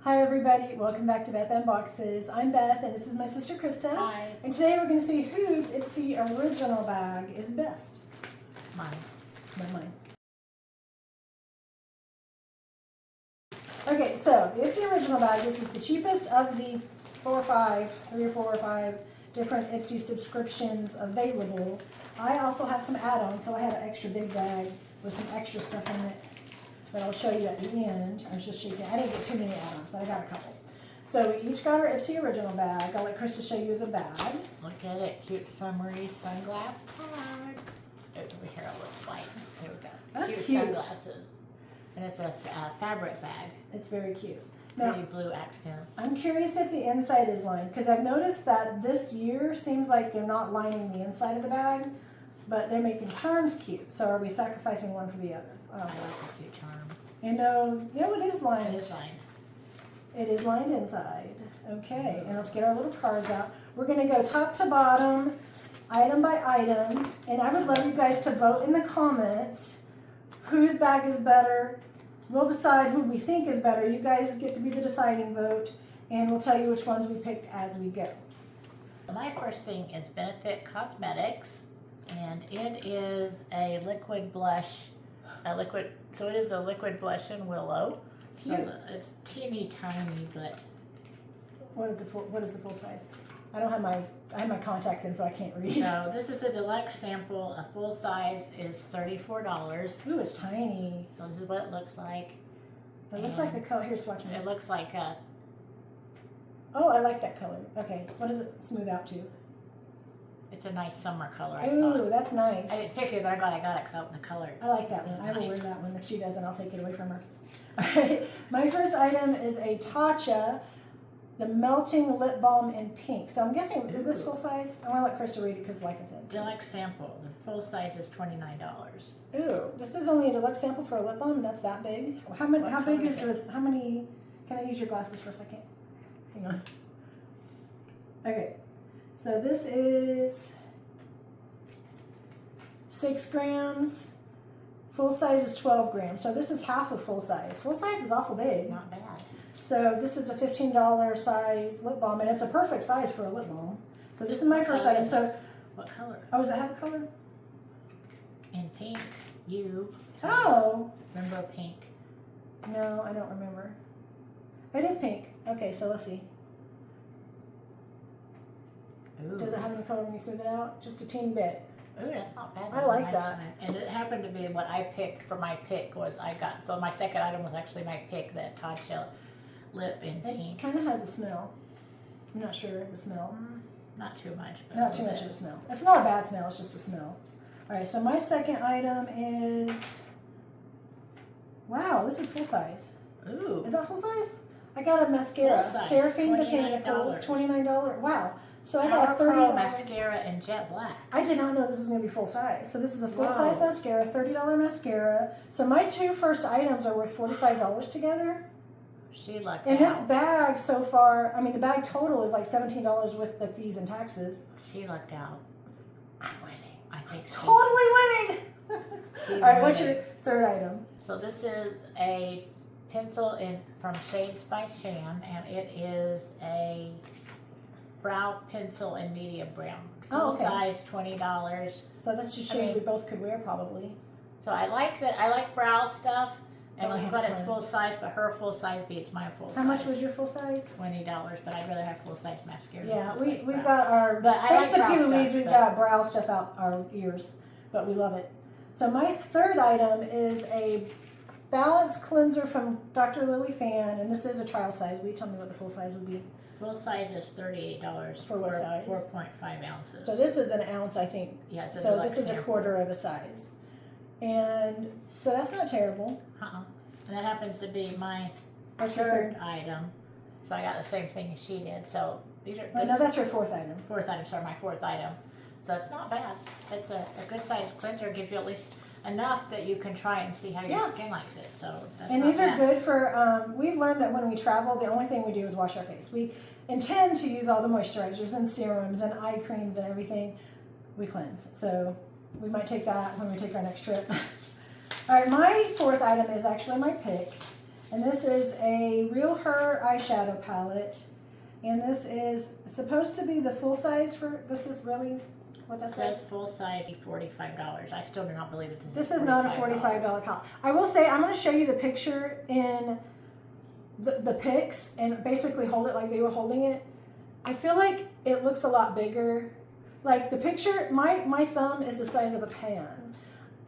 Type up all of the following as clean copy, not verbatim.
Hi everybody, welcome back to Beth Unboxes. I'm Beth and this is my sister Krista. Hi. And today we're going to see whose IPSY Original Bag is best. Mine. Not mine. Okay, so the IPSY Original Bag, this is the cheapest of the three or four or five different IPSY subscriptions available. I also have some add-ons, so I have an extra big bag with some extra stuff in it that I'll show you at the end. I was just shaking. I didn't get too many add-ons, but I got a couple. So we each got our IPSY Original Bag. I'll let Krista show you the bag. Look at it, cute summery sunglass bag. Over here it looks like. Here we go. That's cute sunglasses. And it's a fabric bag. It's very cute. Pretty blue accent. I'm curious if the inside is lined, because I've noticed that this year seems like they're not lining the inside of the bag, but they're making charms cute. So are we sacrificing one for the other? I like the cute charm. And it is lined. It is lined. It is lined inside. Okay, and let's get our little cards out. We're going to go top to bottom, item by item, and I would love you guys to vote in the comments whose bag is better. We'll decide who we think is better. You guys get to be the deciding vote, and we'll tell you which ones we picked as we go. My first thing is Benefit Cosmetics, and it is a liquid blush. So it is a liquid blush in Willow. So it's teeny tiny, but What is the full size? I have my contacts in, so I can't read. So this is a deluxe sample. A full size is $34. Ooh, it's tiny. So this is what it looks like. It looks like the color. Here, swatch me. It looks like a. Oh, I like that color. Okay, what does it smooth out to? It's a nice summer color. I Ooh, thought. that's nice. I didn't pick it, but I'm glad I got it because the color. I like that one. It's I will nice. wear that one. If she doesn't, I'll take it away from her. Alright, my first item is a Tatcha, the Melting Lip Balm in pink. So I'm guessing, is this full size? I want to let Krista read it because like I said. Deluxe sample. The full size is $29. Ooh, this is only a deluxe sample for a lip balm? That's that big? How big is this? How many, can I use your glasses for a second? Hang on. Okay, so this is 6 grams. Full size is 12 grams. So this is half of full size. Full size is awful big. Not bad. So this is a $15 size lip balm, and it's a perfect size for a lip balm. So this is my first item. So, what color? oh, does it have a color? In pink. You. Oh. Remember pink? No, I don't remember. It is pink. Okay, so let's see. Ooh. Does it have any color when you smooth it out? Just a teeny bit. Ooh, that's not bad. I like that. And it happened to be what I picked for my pick was so my second item was actually my pick, that Tatcha lip in pink. It kind of has a smell. I'm not sure of the smell. Not too much. But Not too much of a smell. It's not a bad smell, it's just the smell. Alright, so my second item is, wow, this is full size. Ooh. Is that full size? I got a mascara, Full size, Seraphine $29. Botanicals, $29. Wow. So I got a Pearl $30 mascara in jet black. I did not know this was going to be full size. So this is a full size mascara, $30 mascara. So my two first items are worth $45 together. She lucked And out. this bag so far, I mean the bag total is like $17 with the fees and taxes. She lucked out. I'm winning. I think so. Totally winning! Alright, what's your third item? So this is a pencil from Shades by Shan, and it is a brow pencil in medium brown. Full size, $20. So that's just shade we both could wear probably. So I like that. I like brow stuff, and Oh, but it's full size. But her full size beats my full size. How much was your full size? $20. But I'd rather have full size mascara. Yeah, we've got our, But I thanks like to brow P. Louise, stuff, we've but- got brow stuff out our ears, but we love it. So my third item is a Balance Cleanser from Dr. Lily Fan, and this is a trial size. Will you tell me what the full size would be? Full size is $38 For what size? 4.5 ounces. So this is an ounce, I think. Yeah, it's a so deluxe this is a sample. quarter of a size. And so that's not terrible. And that happens to be my What's your third third? item. So I got the same thing as she did. So these are Oh, no, that's your fourth item. fourth item. Sorry, my fourth item. So it's not bad. It's a good sized cleanser. Gives you at least enough that you can try and see how your skin likes it. So that's And not these are bad. good for, we've learned that when we travel, the only thing we do is wash our face. We intend to use all the moisturizers and serums and eye creams and everything. We cleanse. So we might take that when we take our next trip. All right, my fourth item is actually my pick. And this is a Real Her eyeshadow palette. And this is supposed to be the full size for, this is really what that It says? says full size $45. I still do not believe it. This is not a $45 palette. I will say, I'm going to show you the picture in the pics and basically hold it like they were holding it. I feel like it looks a lot bigger. Like the picture, my thumb is the size of a pan.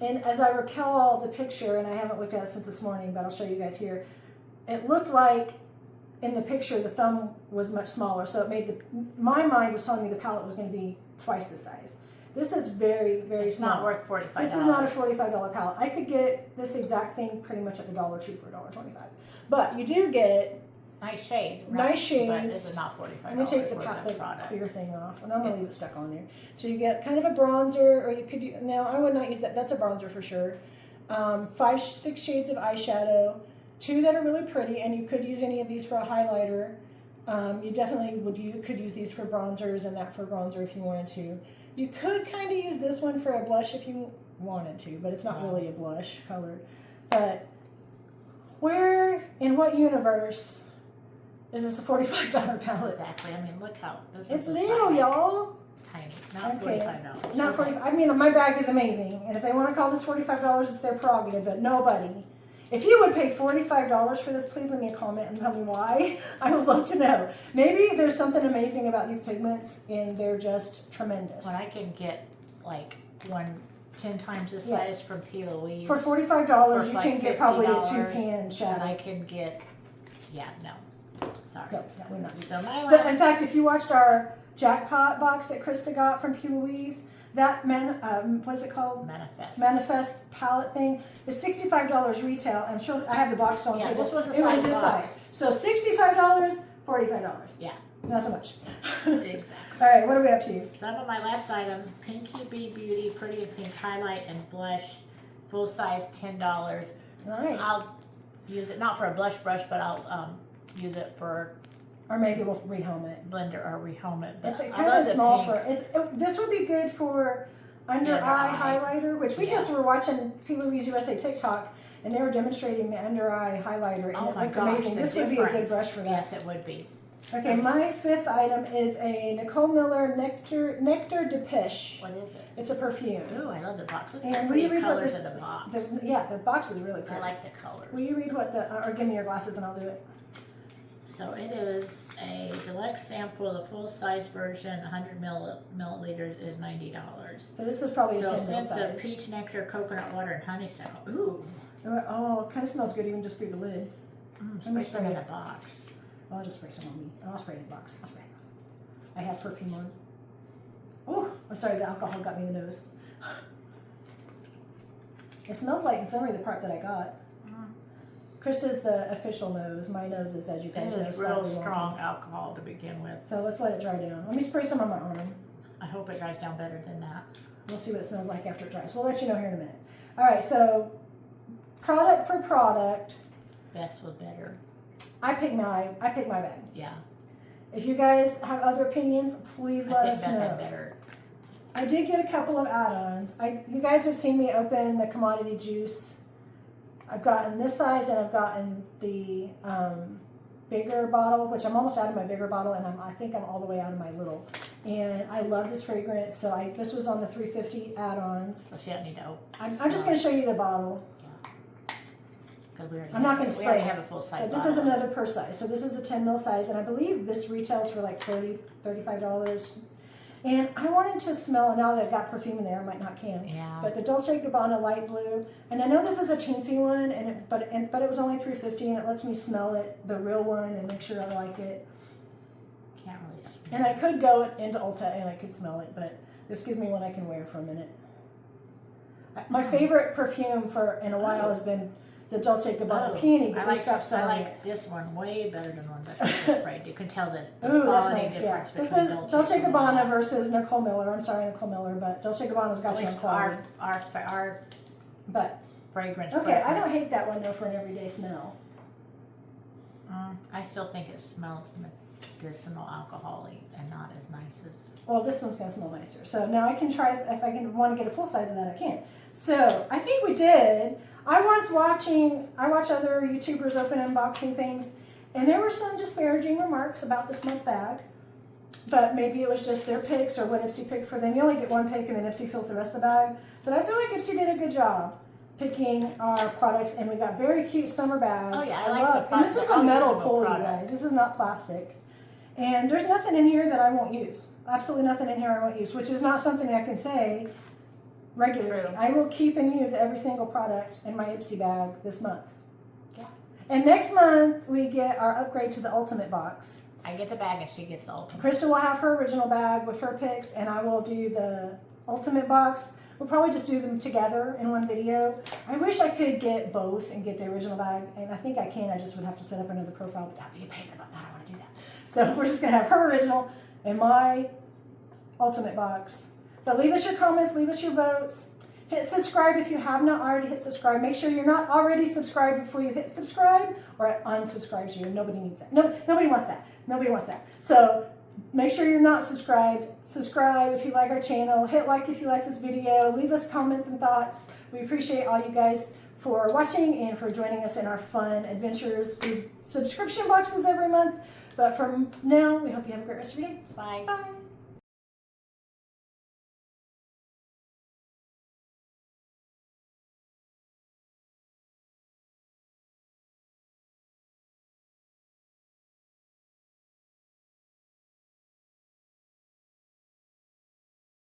And as I recall the picture, and I haven't looked at it since this morning, but I'll show you guys here. It looked like in the picture the thumb was much smaller, so it made my mind was telling me the palette was going to be twice the size. This is very, very It's small. not worth $45. This is not a $45 palette. I could get this exact thing pretty much at the Dollar Tree for $1.25. But you do get nice shades. Nice But shades. this is not $45. I'm gonna take the product. clear thing off, and I'm gonna leave it stuck on there. So you get kind of a bronzer, or you could no, I would not use that. That's a bronzer for sure. 6 shades of eyeshadow, 2 that are really pretty, and you could use any of these for a highlighter. You definitely could use these for bronzers and that for bronzer if you wanted to. You could kind of use this one for a blush if you wanted to, but it's not really a blush color. But where, in what universe is this a $45 palette? Exactly. I mean, look how this It's is little, y'all. tiny. Not Okay. $45. Not 40. I mean, my bag is amazing, and if they want to call this $45, it's their prerogative. But nobody. If you would pay $45 for this, please leave me a comment and tell me why. I would love to know. Maybe there's something amazing about these pigments, and they're just tremendous. When I can get like 10 times the Yeah. size from P. Louise. For $45, For you like can get probably a $50, 2-pan and shadow. I can get, no. Sorry. So, yeah, we're not doing So my But in last, fact, if you watched our jackpot box that Krista got from P. Louise, that what is it called? Manifest palette thing is $65 retail, and I have the box on Yeah, table. this was the it was size this box. size. So $65, $45. Yeah. Not so much. Exactly. All right, what are we up to? Some of my last item, Pinky Bee Beauty Pretty in Pink Highlight and Blush, full size $10. Nice. I'll use it, not for a blush brush, but I'll use it for Or maybe we'll rehome it. blender or rehome it. But It's I kind love of the small pink. this would be good for under eye highlighter, which we just were watching P. Louise USA TikTok, and they were demonstrating the under eye highlighter, and Oh it my looked gosh, amazing. the This would be a good difference. brush for that. Yes, it would be. Okay, my 5th item is a Nicole Miller Nectar de Piche. What is it? It's a perfume. Ooh, I love the box. Look at And the will you pretty read what colors of the box. yeah, the box was really I pretty. like the colors. Will you read what or give me your glasses and I'll do it. So it is a deluxe sample. The full size version, 100 milliliters, is $90. So this is probably a So 10 ml scents of size. peach nectar, coconut water, and honeysuckle. Ooh, Oh, it kind of smells good even just through the lid. Let me spray some in spray the box. I'll just spray some on me. I'll spray it in the box. I'll spray it in the box. I have perfume on. Oh, I'm sorry, the alcohol got me in the nose. It smells like in summary the part that I got. Krista's the official nose. My nose is, as you guys know, It is slightly real wonky. strong alcohol to begin with. So let's let it dry down. Let me spray some on my arm. I hope it dries down better than that. We'll see what it smells like after it dries. We'll let you know here in a minute. All right, so product for product, Best was better. I pick my bag. Yeah. If you guys have other opinions, please let I us think Beth know. had better. I did get a couple of add-ons. You guys have seen me open the commodity juice. I've gotten this size, and I've gotten the bigger bottle, which I'm almost out of my bigger bottle, and I think I'm all the way out of my little. And I love this fragrance, so this was on the 350 add-ons. So she doesn't need to open. I'm just going to show you the bottle. I'm not going to We spray already it. have a full size. But this is another purse size. So this is a 10 ml size, and I believe this retails for like $30, $35. And I wanted to smell, now that I've got perfume in there, I might not can. Yeah. But the Dolce & Gabbana light blue, and I know this is a teensy one, but it was only $3.50, and it lets me smell it, the real one, and make sure I like it. Can't really. And I could go into Ulta and I could smell it, but this gives me one I can wear for a minute. My favorite perfume in a while has been the Dolce & Gabbana Peony, but they stopped I selling it. like this one way better than one that she just sprayed. You can tell the Ooh, that's quality nice, yeah. difference This between is Dolce & Gabbana versus Nicole Miller. I'm sorry, Nicole Miller, but Dolce & Gabbana's got At you on least quality. our But, fragrance. okay, I don't preference. hate that one though for an everyday smell. I still think it smells medicinal alcohol-y and not as nice as. Well, this one's gonna smell nicer. So now I can try, if I can want to get a full size of that, I can. So I think we did. I watch other YouTubers open unboxing things, and there were some disparaging remarks about this month's bag. But maybe it was just their picks or what IPSY picked for them. You only get one pick and then IPSY fills the rest of the bag. But I feel like IPSY did a good job picking our products, and we got very cute summer bags. Oh yeah, I like the And this was a metal pull, you product. guys. This is not plastic. And there's nothing in here that I won't use. Absolutely nothing in here I won't use, which is not something I can say regularly. True. I will keep and use every single product in my IPSY bag this month. Yeah. And next month, we get our upgrade to the Ultimate box. I get the bag and she gets the ultimate. Krista will have her original bag with her picks, and I will do the Ultimate box. We'll probably just do them together in one video. I wish I could get both and get the original bag, and I think I can. I just would have to set up another profile, but that'd be a pain in the butt. I don't want to do that. So we're just going to have her original and my Ultimate box. But leave us your comments, leave us your votes. Hit subscribe if you have not already hit subscribe. Make sure you're not already subscribed before you hit subscribe, or it unsubscribes you. Nobody needs that. Nobody wants that. Nobody wants that. So make sure you're not subscribed. Subscribe if you like our channel. Hit like if you like this video. Leave us comments and thoughts. We appreciate all you guys for watching and for joining us in our fun adventures through subscription boxes every month. But from now, we hope you have a great rest of your day. Bye. Bye.